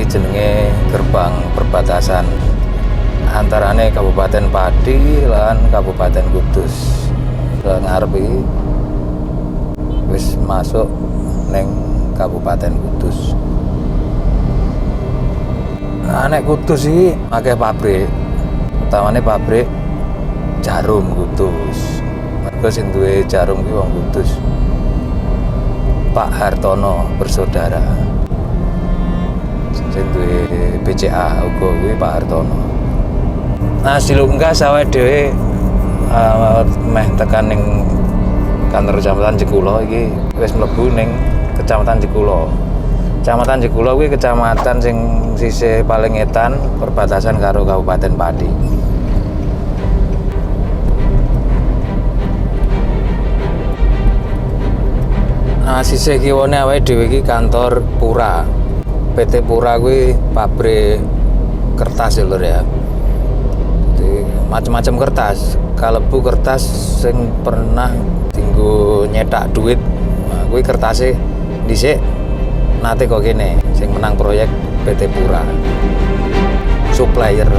jenenge gerbang perbatasan antarane Kabupaten Pati lan Kabupaten Kudus. Ngarep iki wis masuk ning Kabupaten Kudus. Nah, nek Kudus iki akeh pabrik. Utamane pabrik jarum Kudus. Mergo sing duwe jarum ki wong Kudus. Pak Hartono bersaudara. Sing duwe BCA uga kuwi Pak Hartono. Nah, silungkas awake dhewe meh tekan ning kantor Kecamatan Jekulo iki wis mlebu ning Kecamatan Jekulo. Kecamatan Jekulo kuwi kecamatan sing sisih paling etan perbatasan karo Kabupaten Pati. Nah, sisih kiwane awake dhewe iki kantor Pura. PT Pura kuwi pabrik kertas ya lur ya. Macam-macam kertas, kalebu kertas sing pernah dienggo nyetak duit. Nah, kuwi kertase dhisik nate kok kene sing menang proyek PT Pura. Supplier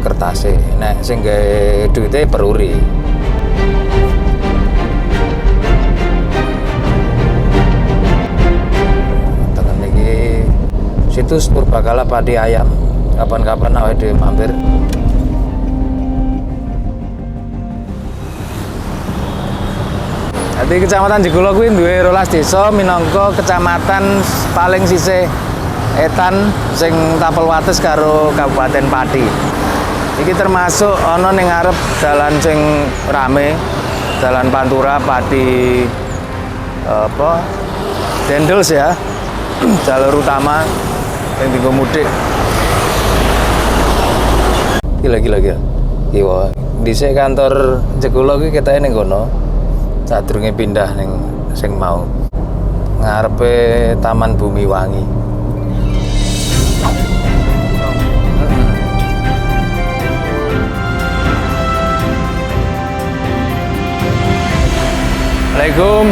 kertase. Nek sing gawe duite Peruri. Tekan iki situs Purbakala Pati Ayam. Kapan-kapan awake dhewe mampir. Di Kecamatan Jekulo kuwi duwe 12 desa minangka kecamatan paling sisih etan sing tapel wates karo Kabupaten Pati. Iki termasuk ana ning ngarep dalan sing rame, Dalan Pantura Pati Dendels ya. Jalur utama yang dienggo mudik. Gila. Iya, dhisik kantor Jekulo kuwi ketake ning kono. Sadurunge pindah ning sing mau ngarepe Taman Bumi Wangi. Assalamualaikum.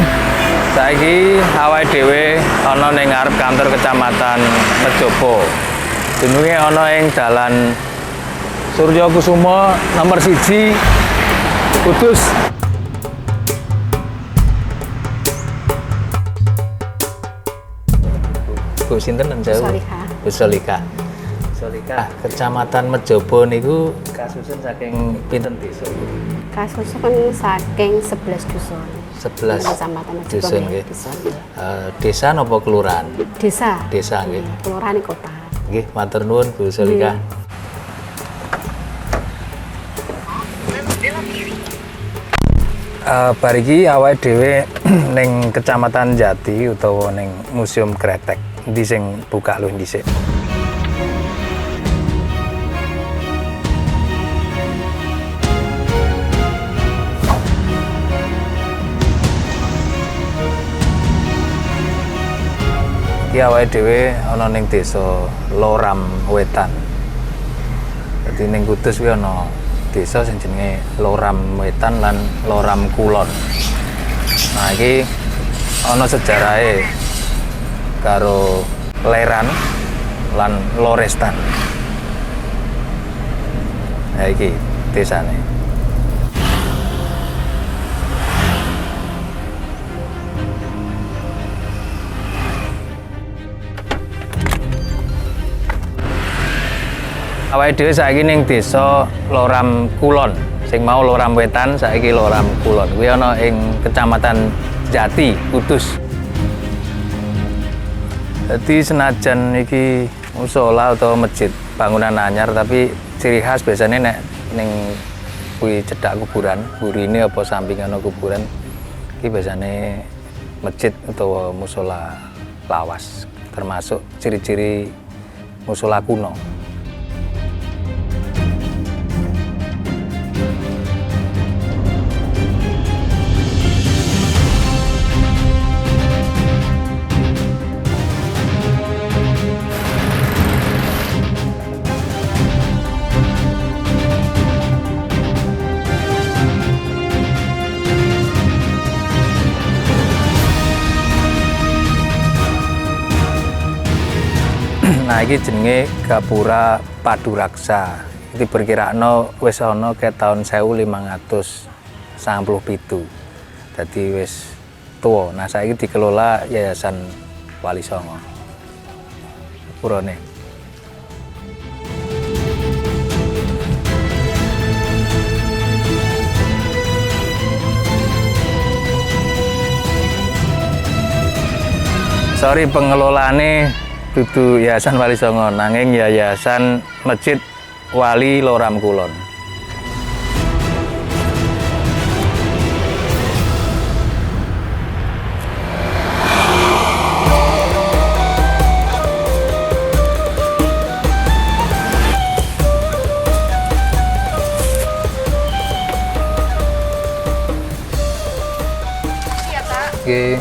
Saiki awake dhewe ana ning ngarep kantor Kecamatan Mejobo. Dununge ana ing Dalan Surya Kusuma nomor 1 Kudus. Bu sinten njauh? Bu Solika. Kecamatan Mejobo niku kasusun saking pinten desa? Kasusun saking 11 dusun. 11 Kecamatan Mejobo dusun nggih. Desa napa kelurahan? Desa. Desa nggih. Kelurahan kota. Nggih, matur nuwun Bu Solika. Bar iki awake dhewe ning Kecamatan Jati utawa ning Museum Kretek. Ndi sing buka luwih dhisik? Iki awake dhewe ana ning Desa Loram Wetan. Dadi ning Kudus kuwi ana desa sing jenenge Loram Wetan lan Loram Kulon. Nah, iki ana sejarahe karo Leran lan Lorestan. Nah, iki desane. Awake dhewe saiki ning Desa Loram Kulon. Sing mau Loram Wetan, saiki Loram Kulon. Kuwi ana ing Kecamatan Jati, Kudus. Jadi senajan iki musola atau masjid bangunan anyar, tapi ciri khas biasanya nek ning kuwi cedhak kuburan, burine apa sampingan kuburan, iki biasanya masjid atau musola lawas, termasuk ciri-ciri musola kuno. Nah iki jenenge Gapura Paduraksa. Iki diperkirakno wis ana ke tahun 1597. Dadi wis tuwa. Nah saiki dikelola Yayasan Wali Songo. Purane. Sorry pengelolaane dudu Yayasan Wali Songo nanging Yayasan Masjid Wali Loram Kulon. Oke.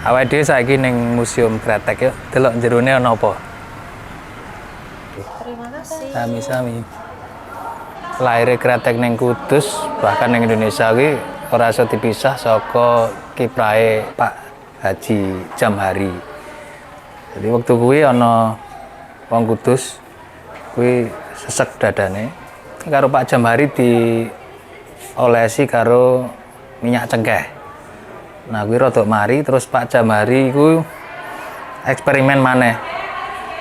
Awake dhewe saiki ning Museum Kretek yuk, delok jerone ana apa. Terima kasih. Sami-sami. Laire Kretek ning Kudus, bahkan ning Indonesia kuwi ora iso dipisah saka kiprahe Pak Haji Jamhari. Jadi waktu kuwi ana wong Kudus kuwi sesek dadane karo Pak Jamhari diolesi karo minyak cengkeh. Nah kuwi rada mari terus Pak Jamhari ku eksperimen maneh.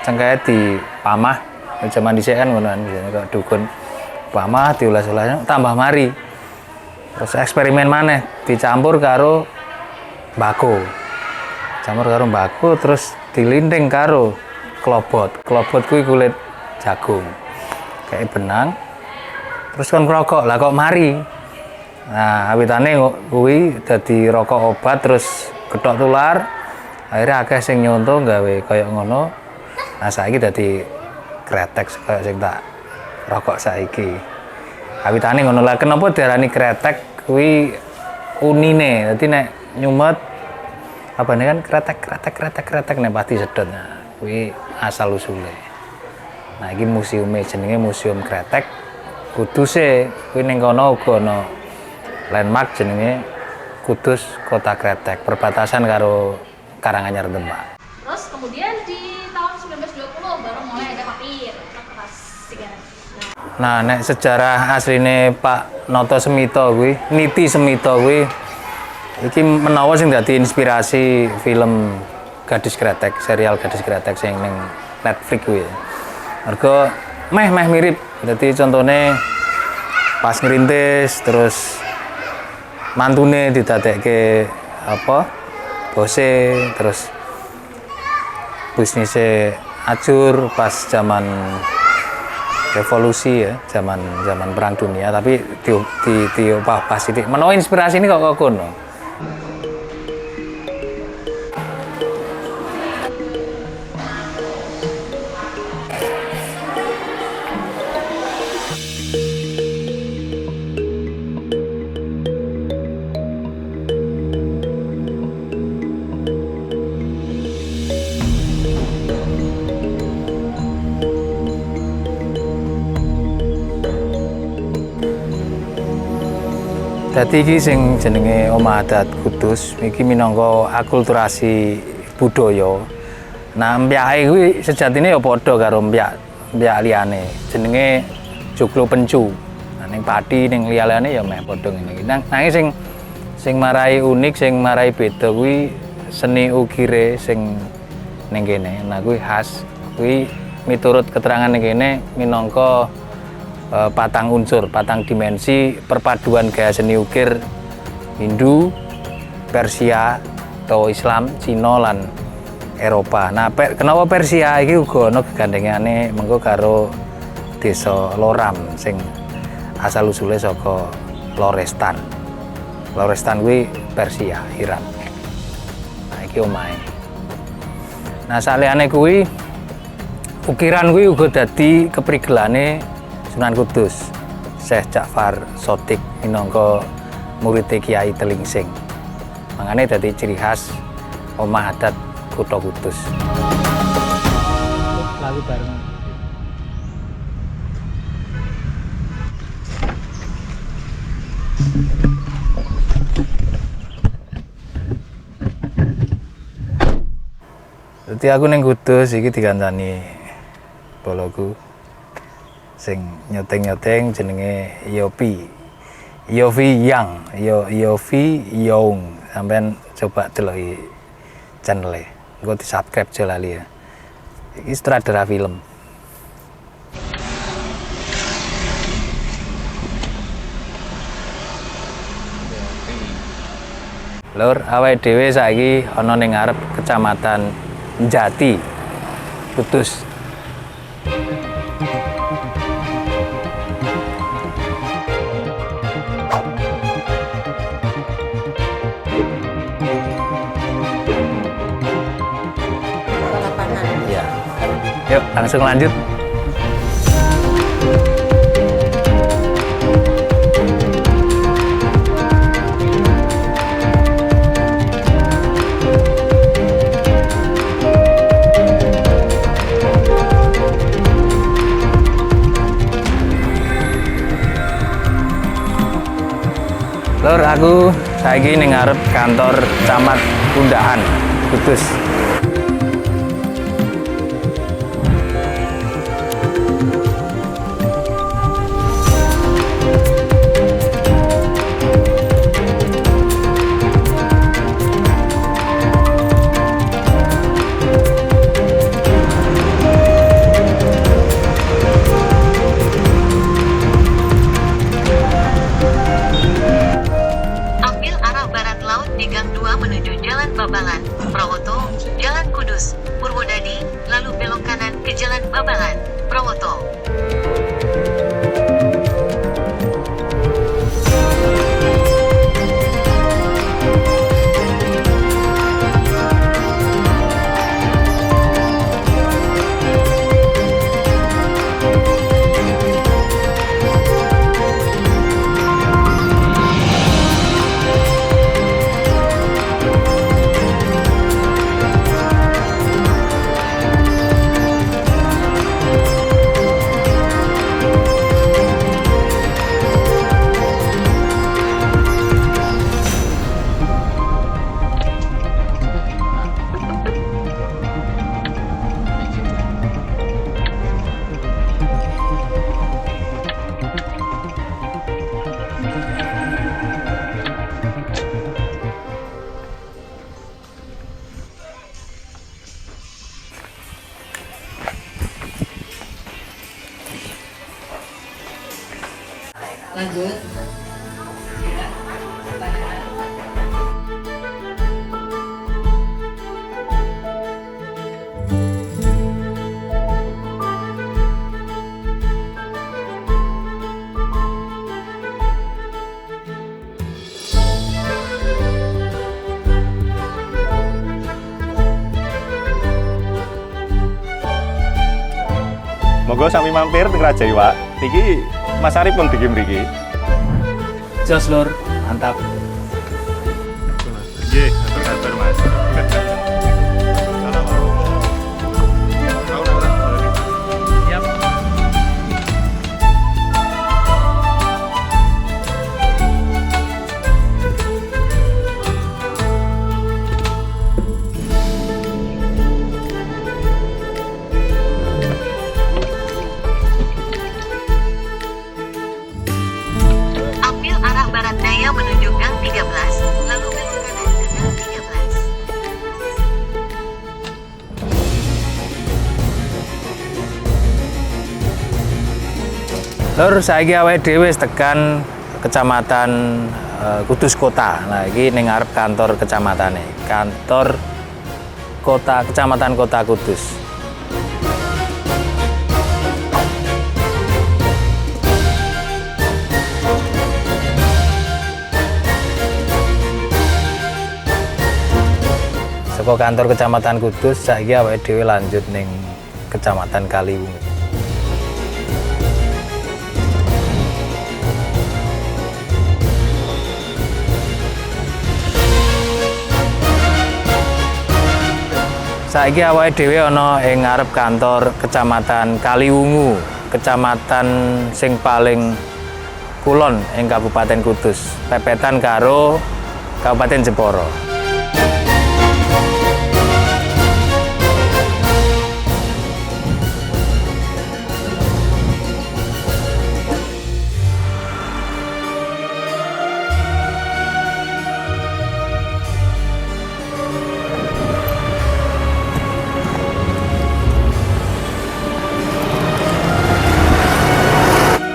Cengkehe dipamah zaman dhisik kan ngono kan kok dukun. Pamah dioles-oles tambah mari. Terus eksperimen maneh dicampur karo mbako. Campur karo mbako terus dilinding karo klobot. Klobot kuwi kulit jagung. Kayak benang. Terus kon ngrokok. Lah kok mari? Nah, awitane kuwi dadi rokok obat terus kethok tular. Akhirnya akeh sing nyonto gawe kaya ngono. Nah, saiki dadi kretek kaya sing tak rokok saiki. Awitane ngono lah. Kenapa diarani kretek kuwi unine. Dadi nek nyumet apa ini kan kretek nek pati sedot. Nah, kuwi asal usule. Nah, iki museume jenenge Museum Kretek. Kuduse kuwi ning kono uga ana landmark jenenge Kudus Kota Kretek, perbatasan karo Karanganyar Demak. Terus kemudian di tahun 1920 baru mulai ada papir kertas sigaret. Nah, nek sejarah asline Pak Noto Semito kuwi, Niti Semito kuwi iki menawa sing dadi inspirasi film Gadis Kretek, serial Gadis Kretek sing ning Netflix kuwi. Mergo meh mirip. Dadi contone pas ngrintis terus mantune didadekke apa bose terus bisnisnya ajur pas zaman revolusi ya zaman perang dunia tapi diubah pas titik menawa inspirasi ini kok kono. Dadi iki sing jenenge Omah Adat Kudus iki minangka akulturasi budaya. Nah, mbyake kuwi sejatine ya padha karo mbyak liyane. Jenenge Joglo Pencu. Nah, ning Pati ning liyane ya meh padha ngene iki. Nanging sing marai unik, sing marai beda kuwi seni ukire sing ning kene. Nah, kuwi khas. Kuwi miturut keterangan ning kene minangka patang unsur, patang dimensi perpaduan gaya seni ukir Hindu, Persia, atau Islam, Cina lan Eropa. Nah, kenapa Persia iki uga ana gegandhengane mengko karo desa Loram sing asal usule saka Lorestan. Lorestan kuwi Persia, Iran. Nah, iki omahe. Nah, saliyane kuwi ukiran kuwi uga dadi keprigelane Sunan Kudus, Syekh Ja'far Shothiq minangka murid Kiai Telingsing. Mangane dadi ciri khas Omah Adat Kutha Kudus. Lagu bareng. Dadi aku ning Kudus iki dikancani boloku sing nyoteng-nyoteng jenenge Yopi. Yofi Young. Sampeyan coba deloki channel-e. Engko di-subscribe aja lali ya. Iki sutradara film. Lur, awake dhewe saiki ana ning ngarep Kecamatan Jati, Kudus. Ya. Yuk, langsung lanjut. Lur, aku saiki ning ngarep kantor Camat Pundahan, Kudus. Menuju Jalan Babalan, Prawoto, Jalan Kudus, Purwodadi, lalu belok kanan ke Jalan Babalan, Prawoto. Lanjut. Monggo sami mampir teng Raja Iwak. Niki Mas Arif pun bikin mriki. Jos lur, mantap. Nggih, atur kabar Mas. Siap. Ambil arah barat daya menuju Gang 13, lalu belok kanan ke Gang 13. Lur, saiki awake dhewe wis tekan Kecamatan Kudus Kota. Nah, iki ning ngarep kantor kecamatane. Kantor Kota Kecamatan Kota Kudus. Saka kantor Kecamatan Kudus, saiki awake dhewe lanjut ning Kecamatan Kaliwungu. Saiki awake dhewe ana ing ngarep kantor Kecamatan Kaliwungu, kecamatan sing paling kulon ing Kabupaten Kudus, pepetan karo Kabupaten Jepara.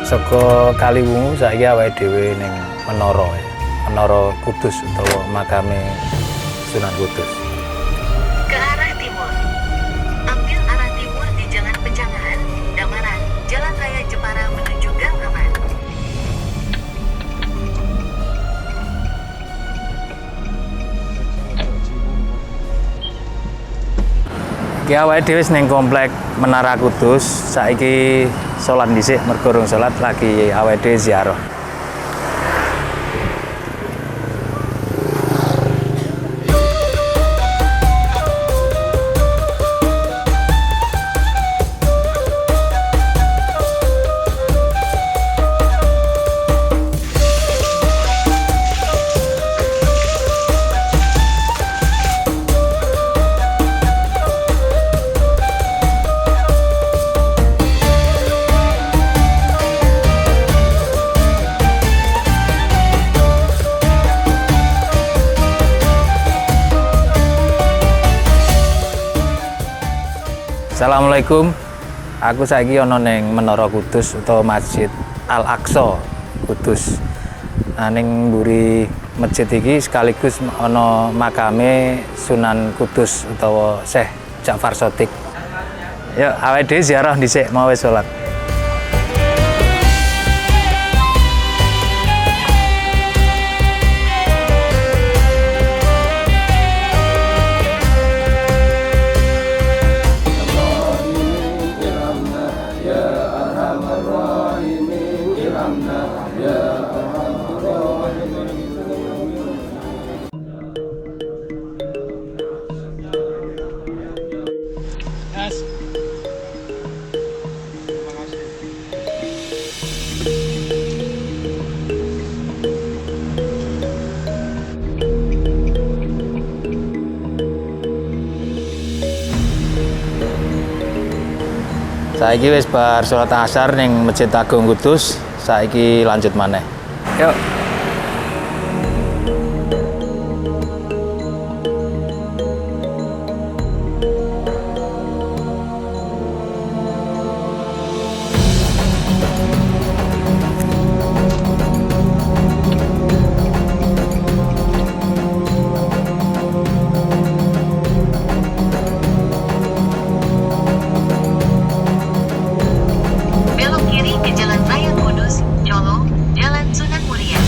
Saka Kaliwungu saiki awake dhewe ning Menara ya. Menara Kudus utawa makame Sunan Kudus. Ke arah timur. Ambil arah timur di Jalan Pejangan, Damaran, Jalan Raya Jepara menuju Gang Aman. Iki awake dhewe ning komplek Menara Kudus, saiki salat dhisik mergo urung salat lagi awake dhewe ziarah. Assalamualaikum. Aku saiki ana ning Menara Kudus utawa Masjid Al-Aqsa Kudus. Nah ning mburi masjid iki sekaligus ana makame Sunan Kudus utawa Syekh Ja'far Shadiq. Yuk awake dhewe ziarah dhisik mau wis salat. Saiki wis bar salat asar ning Masjid Agung Kudus, saiki lanjut maneh. Yuk. Belok kiri ke Jalan Raya Kudus, Colo, Jalan Sunan Muria.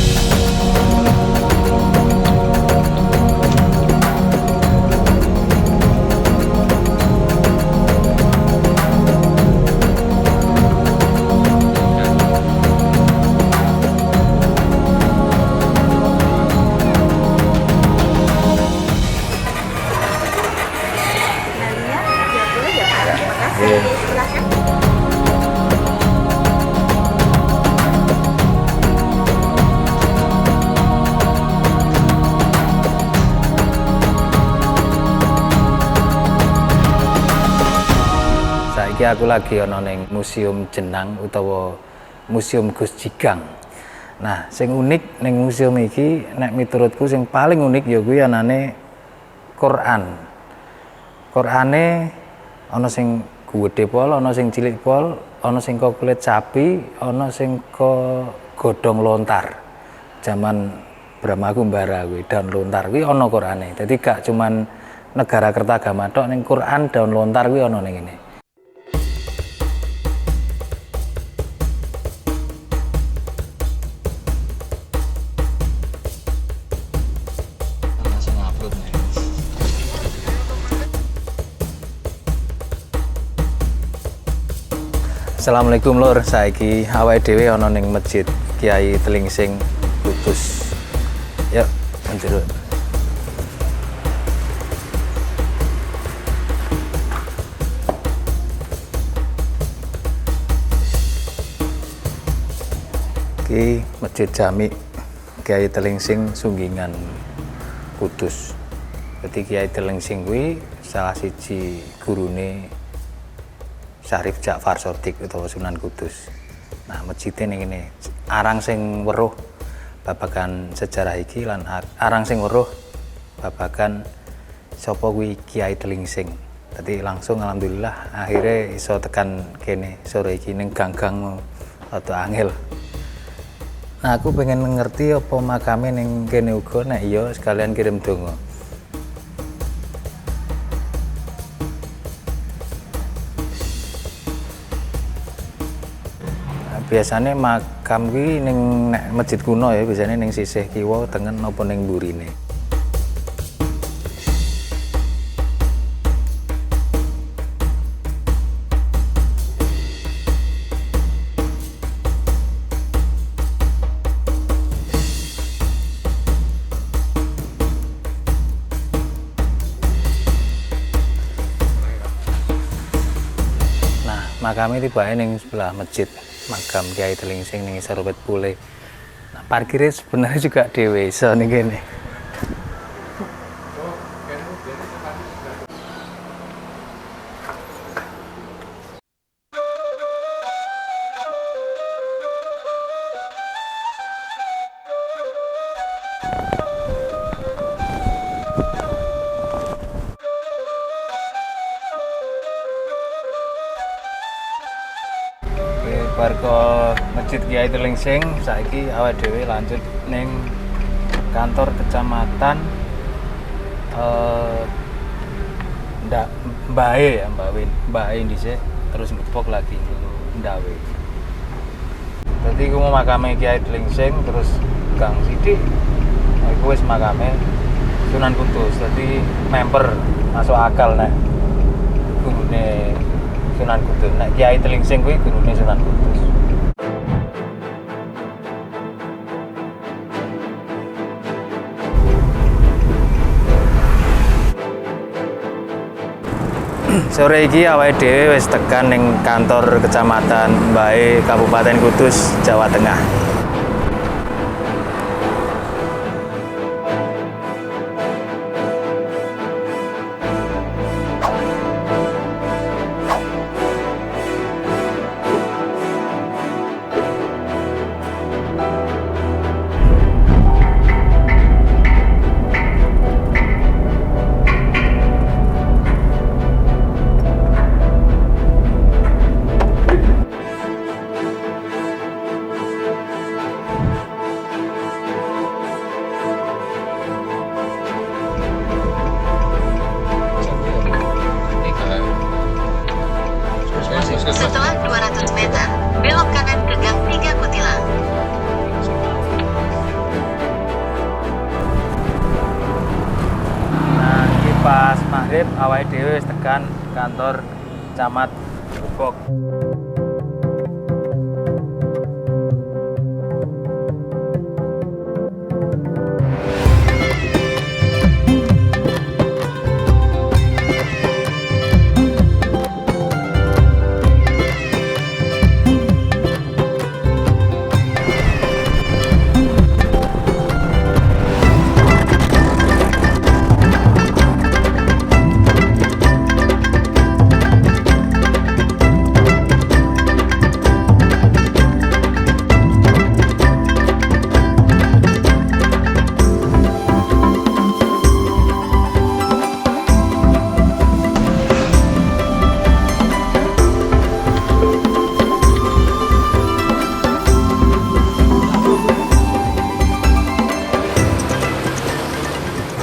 Saiki aku lagi ana ning Museum Jenang utawa Museum Gus Jigang. Nah, sing unik ning museum iki nek miturutku sing paling unik ya kuwi anane Quran. Qurane ana sing gedhe pol, ana sing cilik pol, ana sing kok kulit sapi, ana sing kok godhong lontar. Zaman Brahmakumbara kuwi daun lontar kuwi ana Qurane. Dadi gak cuman negara Kertagama tok ning Quran daun lontar kuwi ana ning ngene. Assalamualaikum lur, saiki awake dhewe ana ning Masjid Kyai Tlingsing Kudus. Yuk, menjero. Iki Masjid Jami Kyai Tlingsing Sunggingan Kudus. Dadi Kyai Tlingsing kuwi salah siji gurune Syarif Ja'far Shadiq utawa Sunan Kudus. Nah, masjidnya ning ngene. Arang sing weruh babagan sejarah iki lan arang sing weruh babagan sapa kuwi Kyai Tlingsing. Dadi langsung alhamdulillah akhirnya iso tekan kene sore iki ning gang-gang rada angel. Nah, aku pengen ngerti apa makame ning kene uga, nek iya sekalian kirim donga. Nah, biasanya makam kuwi ning nek masjid kuno ya, biasanya ning sisih kiwa, tengen apa ning mburine. Makame tibake ning sebelah masjid makam Kiai Telingsing ning isor Wit Pule. Nah, parkirnya sebenarnya juga dhewe iso ning kene. Warga Masjid Kiai Telingsing saiki awake dhewe lanjut ning kantor kecamatan Mbae ya, Mbae dhisik terus ngepok lagi Ndawe. Dadi ku mau makame Kiai Telingsing terus Gang Sidik. Iku wis makame Sunan Kudus. Dadi member masuk akal nek gurune Sunan Kudus. Nek Kiai Telingsing kuwi gurune Sunan Kudus. Sore iki awake dhewe wis tekan ning kantor Kecamatan Mbae Kabupaten Kudus, Jawa Tengah. Setelah 200 meter, belok kanan ke Gang 3 Kutilang. Nah, iki pas maghrib awake dhewe wis tekan kantor Camat Gubok.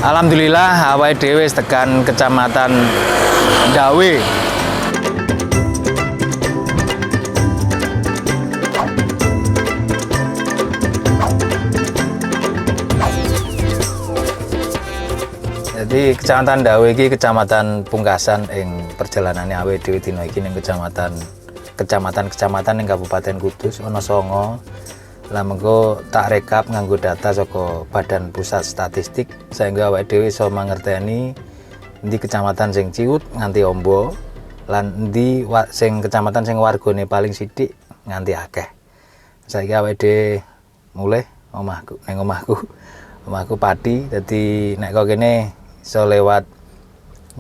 Alhamdulillah awake dhewe wis tekan Kecamatan Ndawe. Jadi Kecamatan Ndawe iki kecamatan pungkasan ing perjalanane awake dhewe dina iki ning kecamatan ning Kabupaten Kudus ana 9. Lah mengko tak rekap nganggo data saka Badan Pusat Statistik sehingga awake dhewe iso mangerteni endi kecamatan sing ciut nganti ombo lan endi sing kecamatan sing wargane paling sithik nganti akeh. Saiki awake dhewe mulih omahku Pati, dadi nek kok kene iso lewat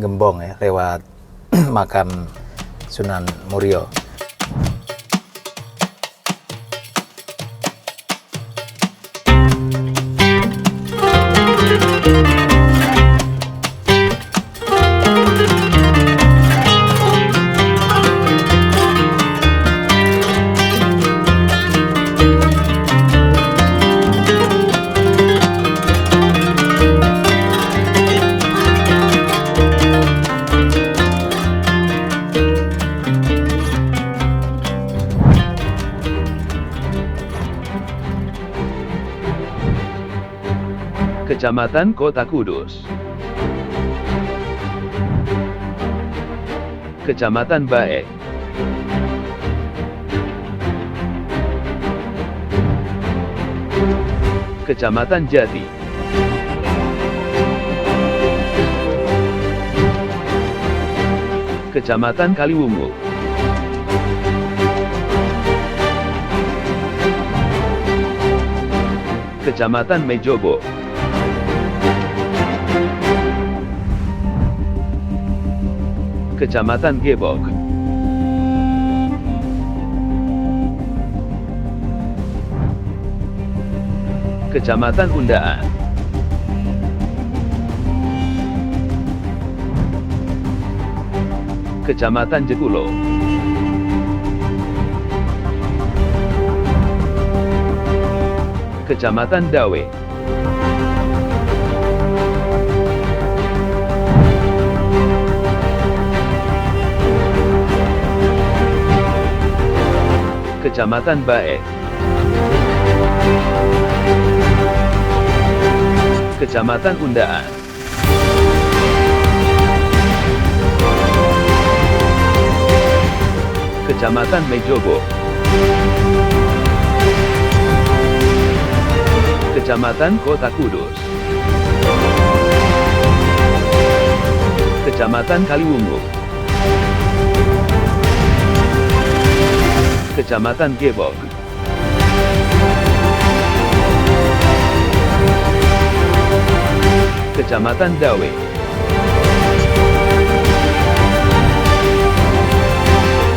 Gembong ya, lewat makam Sunan Muria. Kecamatan Kota Kudus, Kecamatan Baek, Kecamatan Jati, Kecamatan Kaliwungu, Kecamatan Mejobo, Kecamatan Gebok, Kecamatan Undaan, Kecamatan Jekulo, Kecamatan Dawe, Kecamatan Baek, Kecamatan Undaan, Kecamatan Mejobo, Kecamatan Kota Kudus, Kecamatan Kaliwungu, Kecamatan Gebok, Kecamatan Dawe,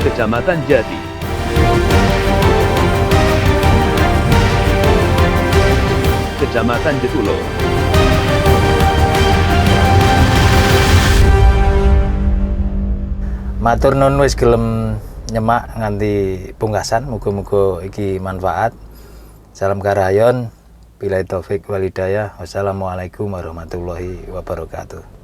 Kecamatan Jati, Kecamatan Jekulo, Matur nuwun wis gelem nyemak nganti pungkasan, muga-muga iki manfaat. Salam karayon, billahi taufik walhidayah. Wassalamualaikum warahmatullahi wabarakatuh.